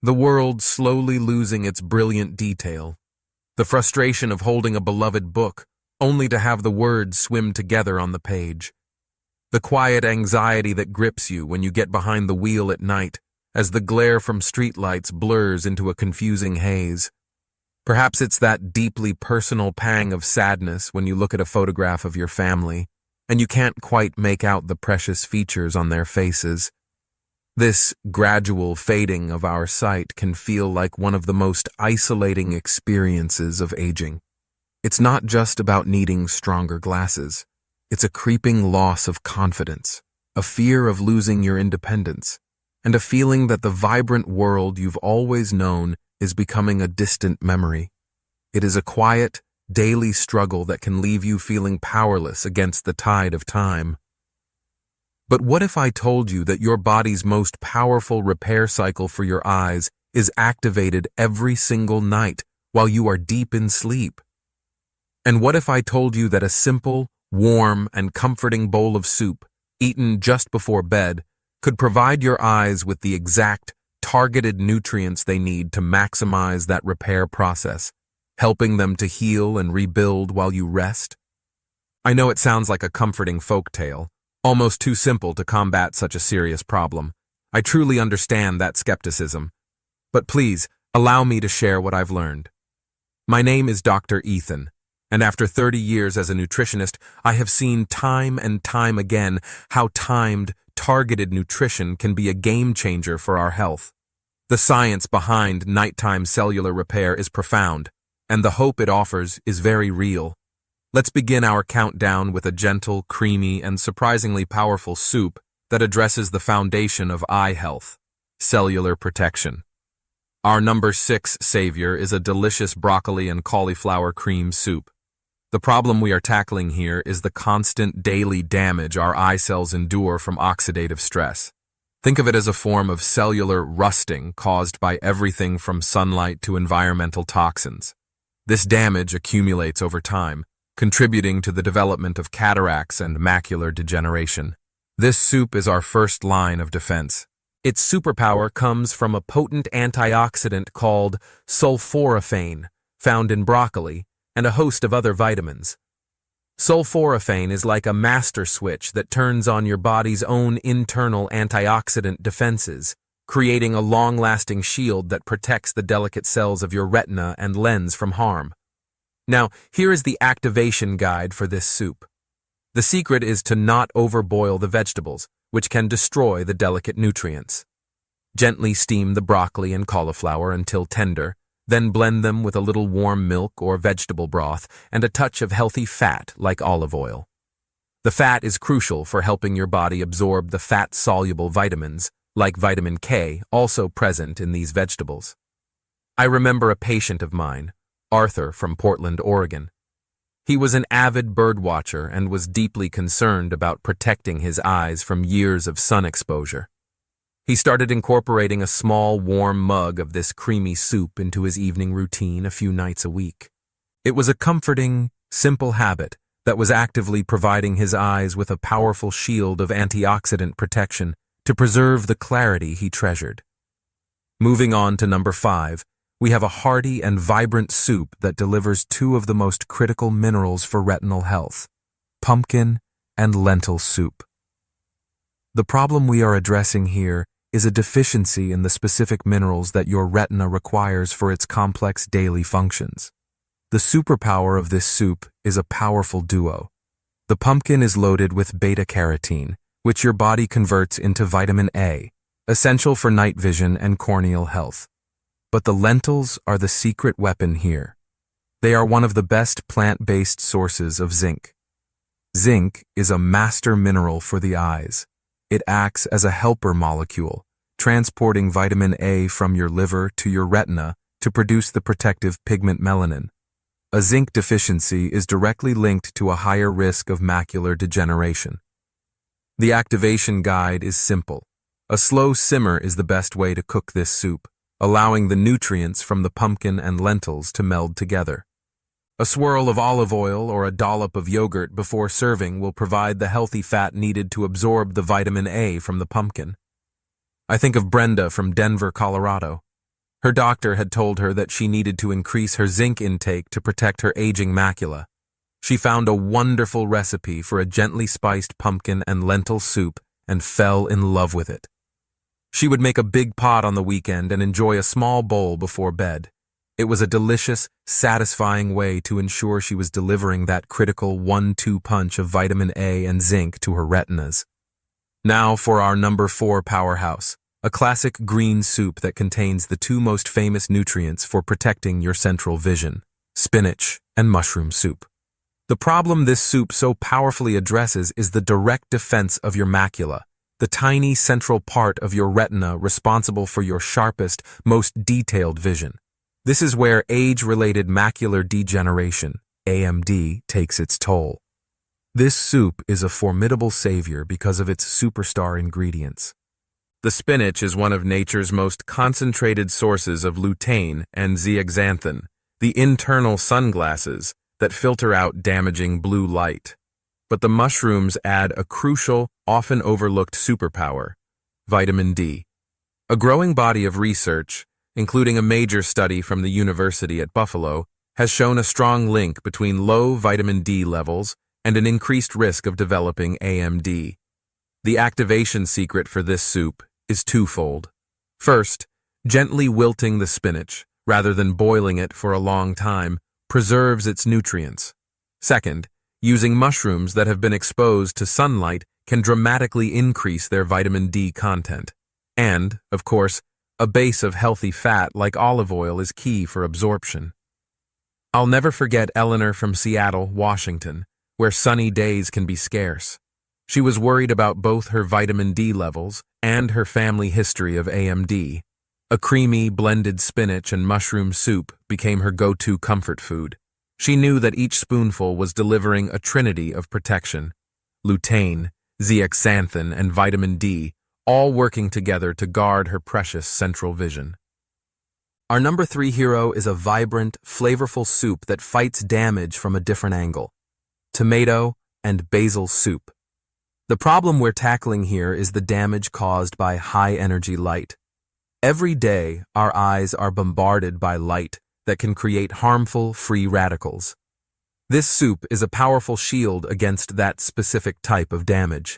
The world slowly losing its brilliant detail. The frustration of holding a beloved book, only to have the words swim together on the page. The quiet anxiety that grips you when you get behind the wheel at night, as the glare from streetlights blurs into a confusing haze. Perhaps it's that deeply personal pang of sadness when you look at a photograph of your family, and you can't quite make out the precious features on their faces. This gradual fading of our sight can feel like one of the most isolating experiences of aging. It's not just about needing stronger glasses. It's a creeping loss of confidence, a fear of losing your independence, and a feeling that the vibrant world you've always known is becoming a distant memory. It is a quiet, daily struggle that can leave you feeling powerless against the tide of time. But what if I told you that your body's most powerful repair cycle for your eyes is activated every single night while you are deep in sleep? And what if I told you that a simple, warm, and comforting bowl of soup, eaten just before bed, could provide your eyes with the exact, targeted nutrients they need to maximize that repair process, helping them to heal and rebuild while you rest? I know it sounds like a comforting folktale, almost too simple to combat such a serious problem. I truly understand that skepticism. But please, allow me to share what I've learned. My name is Dr. Ethan, and after 30 years as a nutritionist, I have seen time and time again how timed, targeted nutrition can be a game changer for our health. The science behind nighttime cellular repair is profound, and the hope it offers is very real. Let's begin our countdown with a gentle, creamy, and surprisingly powerful soup that addresses the foundation of eye health, cellular protection. Our number 6 savior is a delicious broccoli and cauliflower cream soup. The problem we are tackling here is the constant daily damage our eye cells endure from oxidative stress. Think of it as a form of cellular rusting caused by everything from sunlight to environmental toxins. This damage accumulates over time, contributing to the development of cataracts and macular degeneration. This soup is our first line of defense. Its superpower comes from a potent antioxidant called sulforaphane, found in broccoli, and a host of other vitamins. Sulforaphane is like a master switch that turns on your body's own internal antioxidant defenses, creating a long-lasting shield that protects the delicate cells of your retina and lens from harm. Now, here is the activation guide for this soup. The secret is to not overboil the vegetables, which can destroy the delicate nutrients. Gently steam the broccoli and cauliflower until tender, then blend them with a little warm milk or vegetable broth and a touch of healthy fat like olive oil. The fat is crucial for helping your body absorb the fat-soluble vitamins, like vitamin K, also present in these vegetables. I remember a patient of mine, Arthur from Portland, Oregon. He was an avid bird watcher and was deeply concerned about protecting his eyes from years of sun exposure. He started incorporating a small, warm mug of this creamy soup into his evening routine a few nights a week. It was a comforting, simple habit that was actively providing his eyes with a powerful shield of antioxidant protection to preserve the clarity he treasured. Moving on to number 5, we have a hearty and vibrant soup that delivers 2 of the most critical minerals for retinal health: pumpkin and lentil soup. The problem we are addressing here is a deficiency in the specific minerals that your retina requires for its complex daily functions. The superpower of this soup is a powerful duo. The pumpkin is loaded with beta-carotene, which your body converts into vitamin A, essential for night vision and corneal health. But the lentils are the secret weapon here. They are one of the best plant-based sources of zinc. Zinc is a master mineral for the eyes. It acts as a helper molecule, transporting vitamin A from your liver to your retina to produce the protective pigment melanin. A zinc deficiency is directly linked to a higher risk of macular degeneration. The activation guide is simple. A slow simmer is the best way to cook this soup, allowing the nutrients from the pumpkin and lentils to meld together. A swirl of olive oil or a dollop of yogurt before serving will provide the healthy fat needed to absorb the vitamin A from the pumpkin. I think of Brenda from Denver, Colorado. Her doctor had told her that she needed to increase her zinc intake to protect her aging macula. She found a wonderful recipe for a gently spiced pumpkin and lentil soup and fell in love with it. She would make a big pot on the weekend and enjoy a small bowl before bed. It was a delicious, satisfying way to ensure she was delivering that critical 1-2 punch of vitamin A and zinc to her retinas. Now for our number 4 powerhouse, a classic green soup that contains the 2 most famous nutrients for protecting your central vision: spinach and mushroom soup. The problem this soup so powerfully addresses is the direct defense of your macula, the tiny central part of your retina responsible for your sharpest, most detailed vision. This is where age-related macular degeneration, AMD, takes its toll. This soup is a formidable savior because of its superstar ingredients. The spinach is one of nature's most concentrated sources of lutein and zeaxanthin, the internal sunglasses that filter out damaging blue light. But the mushrooms add a crucial, often overlooked superpower: vitamin D. A growing body of research, including a major study from the University at Buffalo, has shown a strong link between low vitamin D levels and an increased risk of developing AMD. The activation secret for this soup is twofold. First, gently wilting the spinach, rather than boiling it for a long time, preserves its nutrients. Second, using mushrooms that have been exposed to sunlight can dramatically increase their vitamin D content. And, of course, a base of healthy fat like olive oil is key for absorption. I'll never forget Eleanor from Seattle, Washington, where sunny days can be scarce. She was worried about both her vitamin D levels and her family history of AMD. A creamy, blended spinach and mushroom soup became her go-to comfort food. She knew that each spoonful was delivering a trinity of protection: lutein, zeaxanthin, and vitamin D, all working together to guard her precious central vision. Our number 3 hero is a vibrant, flavorful soup that fights damage from a different angle: tomato and basil soup. The problem we're tackling here is the damage caused by high-energy light. Every day, our eyes are bombarded by light that can create harmful free radicals. This soup is a powerful shield against that specific type of damage.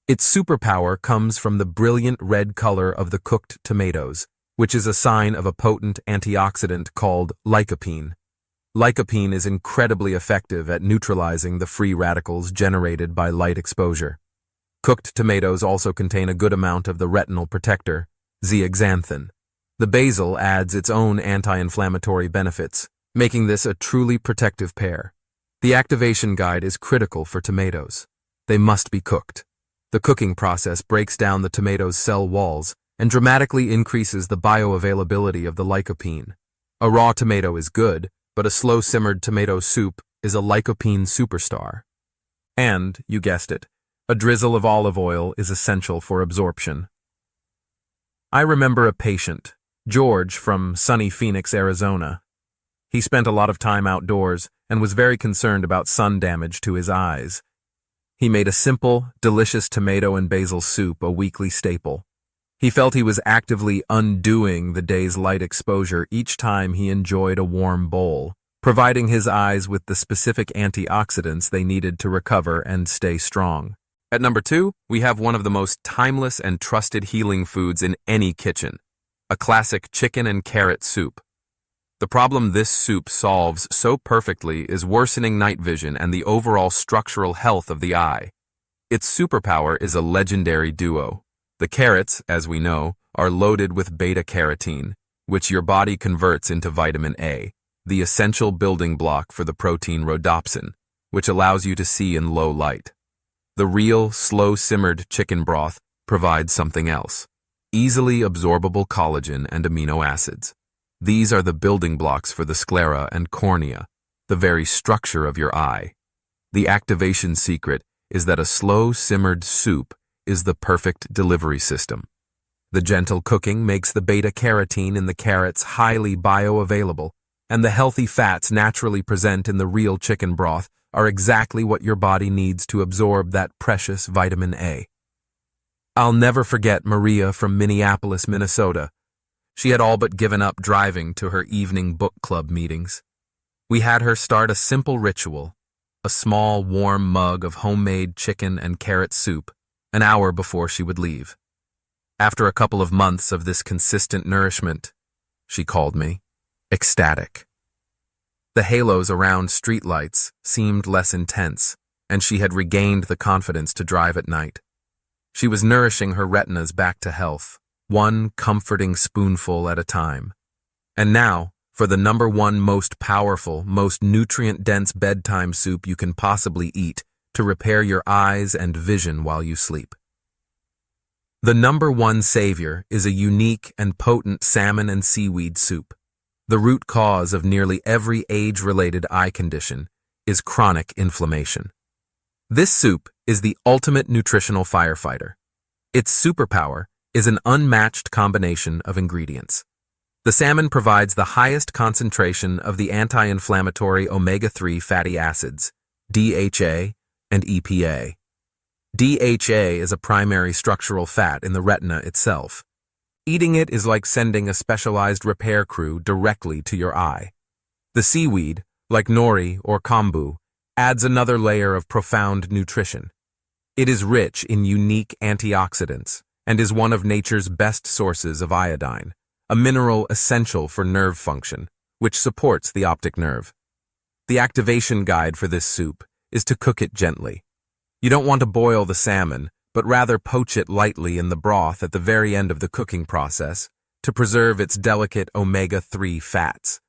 Its superpower comes from the brilliant red color of the cooked tomatoes, which is a sign of a potent antioxidant called lycopene. Lycopene is incredibly effective at neutralizing the free radicals generated by light exposure. Cooked tomatoes also contain a good amount of the retinal protector, zeaxanthin. The basil adds its own anti-inflammatory benefits, making this a truly protective pair. The activation guide is critical for tomatoes. They must be cooked. The cooking process breaks down the tomato's cell walls and dramatically increases the bioavailability of the lycopene. A raw tomato is good, but a slow-simmered tomato soup is a lycopene superstar. And, you guessed it, a drizzle of olive oil is essential for absorption. I remember a patient, George from sunny Phoenix, Arizona. He spent a lot of time outdoors and was very concerned about sun damage to his eyes. He made a simple, delicious tomato and basil soup a weekly staple. He felt he was actively undoing the day's light exposure each time he enjoyed a warm bowl, providing his eyes with the specific antioxidants they needed to recover and stay strong. At number 2, we have one of the most timeless and trusted healing foods in any kitchen: a classic chicken and carrot soup. The problem this soup solves so perfectly is worsening night vision and the overall structural health of the eye. Its superpower is a legendary duo. The carrots, as we know, are loaded with beta-carotene, which your body converts into vitamin A, the essential building block for the protein rhodopsin, which allows you to see in low light. The real, slow-simmered chicken broth provides something else: easily absorbable collagen and amino acids. These are the building blocks for the sclera and cornea, the very structure of your eye. The activation secret is that a slow-simmered soup is the perfect delivery system. The gentle cooking makes the beta-carotene in the carrots highly bioavailable, and the healthy fats naturally present in the real chicken broth are exactly what your body needs to absorb that precious vitamin A. I'll never forget Maria from Minneapolis, Minnesota. She had all but given up driving to her evening book club meetings. We had her start a simple ritual, a small, warm mug of homemade chicken and carrot soup, an hour before she would leave. After a couple of months of this consistent nourishment, she called me, ecstatic. The halos around streetlights seemed less intense, and she had regained the confidence to drive at night. She was nourishing her retinas back to health, one comforting spoonful at a time. And now, for the #1 most powerful, most nutrient-dense bedtime soup you can possibly eat to repair your eyes and vision while you sleep. The #1 savior is a unique and potent salmon and seaweed soup. The root cause of nearly every age-related eye condition is chronic inflammation. This soup is the ultimate nutritional firefighter. Its superpower is an unmatched combination of ingredients. The salmon provides the highest concentration of the anti-inflammatory omega-3 fatty acids, DHA and EPA. DHA is a primary structural fat in the retina itself. Eating it is like sending a specialized repair crew directly to your eye. The seaweed, like nori or kombu, adds another layer of profound nutrition. It is rich in unique antioxidants and is one of nature's best sources of iodine, a mineral essential for nerve function, which supports the optic nerve. The activation guide for this soup is to cook it gently. You don't want to boil the salmon, but rather poach it lightly in the broth at the very end of the cooking process to preserve its delicate omega-3 fats.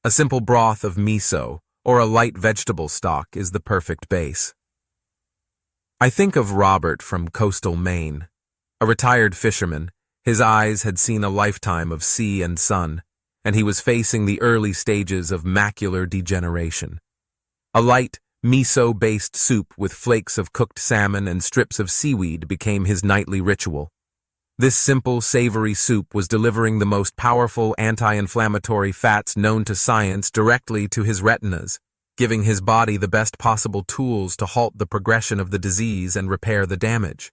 A simple broth of miso or a light vegetable stock is the perfect base. I think of Robert from coastal Maine. A retired fisherman, his eyes had seen a lifetime of sea and sun, and he was facing the early stages of macular degeneration. A light, miso-based soup with flakes of cooked salmon and strips of seaweed became his nightly ritual. This simple, savory soup was delivering the most powerful anti-inflammatory fats known to science directly to his retinas, giving his body the best possible tools to halt the progression of the disease and repair the damage.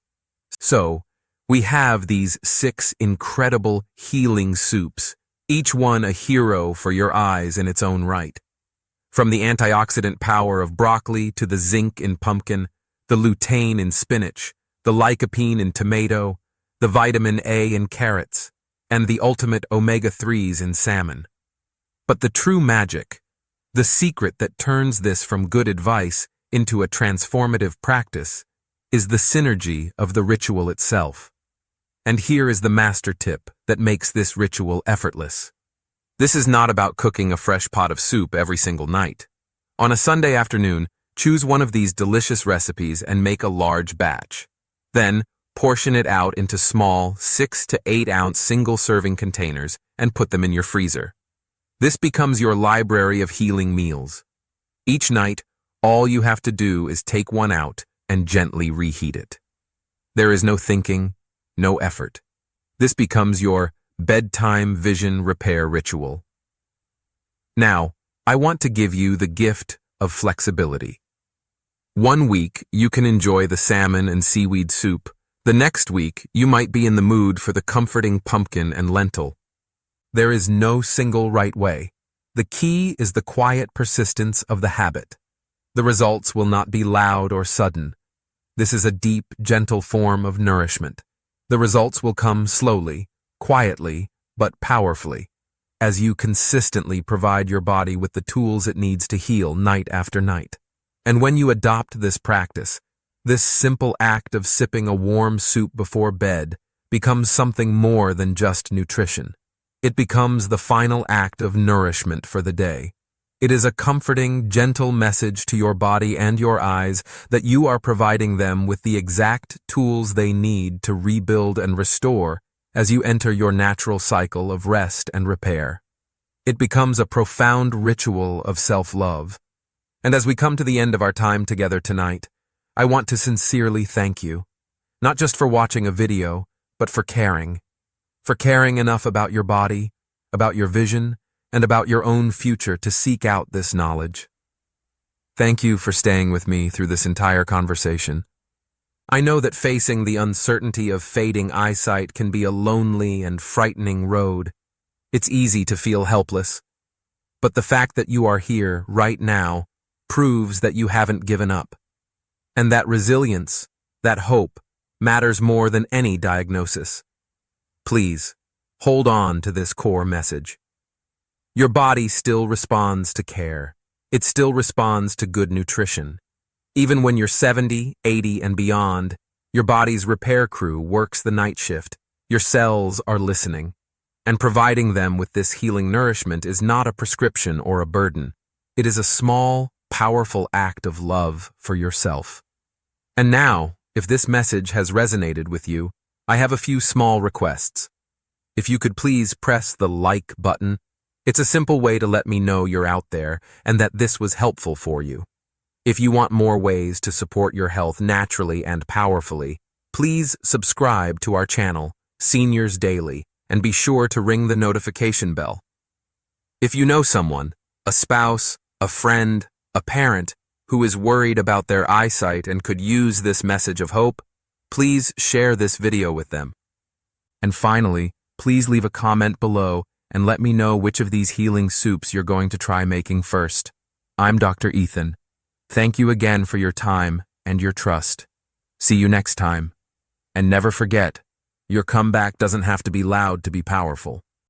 So, we have these 6 incredible healing soups, each one a hero for your eyes in its own right. From the antioxidant power of broccoli to the zinc in pumpkin, the lutein in spinach, the lycopene in tomato, the vitamin A in carrots, and the ultimate omega-3s in salmon. But the true magic, the secret that turns this from good advice into a transformative practice, is the synergy of the ritual itself. And here is the master tip that makes this ritual effortless. This is not about cooking a fresh pot of soup every single night. On a Sunday afternoon, choose one of these delicious recipes and make a large batch. Then, portion it out into small 6 to 8 ounce single-serving containers and put them in your freezer. This becomes your library of healing meals. Each night, all you have to do is take one out and gently reheat it. There is no thinking, no effort. This becomes your bedtime vision repair ritual. Now, I want to give you the gift of flexibility. One week, you can enjoy the salmon and seaweed soup. The next week, you might be in the mood for the comforting pumpkin and lentil. There is no single right way. The key is the quiet persistence of the habit. The results will not be loud or sudden. This is a deep, gentle form of nourishment. The results will come slowly, quietly, but powerfully, as you consistently provide your body with the tools it needs to heal night after night. And when you adopt this practice, this simple act of sipping a warm soup before bed becomes something more than just nutrition. It becomes the final act of nourishment for the day. It is a comforting, gentle message to your body and your eyes that you are providing them with the exact tools they need to rebuild and restore as you enter your natural cycle of rest and repair. It becomes a profound ritual of self-love. And as we come to the end of our time together tonight, I want to sincerely thank you, not just for watching a video, but for caring enough about your body, about your vision, and about your own future to seek out this knowledge. Thank you for staying with me through this entire conversation. I know that facing the uncertainty of fading eyesight can be a lonely and frightening road, It's easy to feel helpless, but the fact that you are here right now proves that you haven't given up. And that resilience, that hope, matters more than any diagnosis. Please, hold on to this core message. Your body still responds to care. It still responds to good nutrition. Even when you're 70, 80, and beyond, your body's repair crew works the night shift. Your cells are listening. And providing them with this healing nourishment is not a prescription or a burden. It is a small, powerful act of love for yourself. And now, if this message has resonated with you, I have a few small requests. If you could please press the like button. It's a simple way to let me know you're out there and that this was helpful for you. If you want more ways to support your health naturally and powerfully, please subscribe to our channel, Seniors Daily, and be sure to ring the notification bell. If you know someone, a spouse, a friend, a parent, who is worried about their eyesight and could use this message of hope, please share this video with them. And finally, please leave a comment below and let me know which of these healing soups you're going to try making first. I'm Dr. Ethan. Thank you again for your time and your trust. See you next time. And never forget, your comeback doesn't have to be loud to be powerful.